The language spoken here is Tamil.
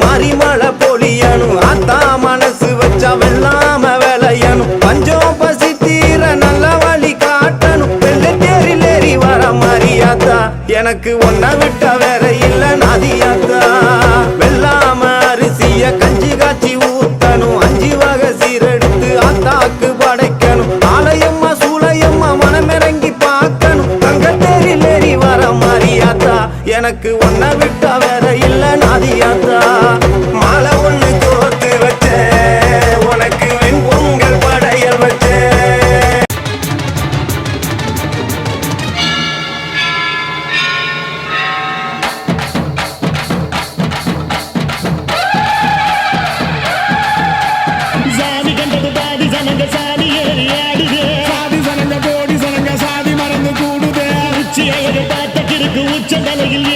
மாரிமலை பொழியணும் ஆத்தா மனசு வச்சா வெள்ளாம விளையணும் பஞ்சம் பசி தீர நல்ல வழி காட்டணும் வெள்ளை தேரில் ஏறி வர மாரியாத்தா எனக்கு ஒன்ன விட்ட வேற இல்ல நாதியாத்தா வெள்ளாம அரிசிய கஞ்சி காய்ச்சி ஊத்தணும் 5 வகை சீரெடுத்து ஆத்தாக்கு படைக்கணும் ஆலயம்மா சூளையம்மா மனமிறங்கி பார்க்கணும் தங்க தேரில் ஏறி வர மாரியாத்தா எனக்கு ஒன்ன விட்ட வேற இல்ல நாதியாத்தா மாலை ஒண்ணு கோர்த்து வச்சேன் உனக்கு வெண்பொங்கல் படையல் வச்சேன் சாதி கண்டது பாதி சனங்க சாதி ஏறி ஆடுது சாதி சனங்க கோடி சனங்க சாதி மறந்து கூடுது உச்சி அழகு பார்த்த கிறுக்கு உச்ச தலையில்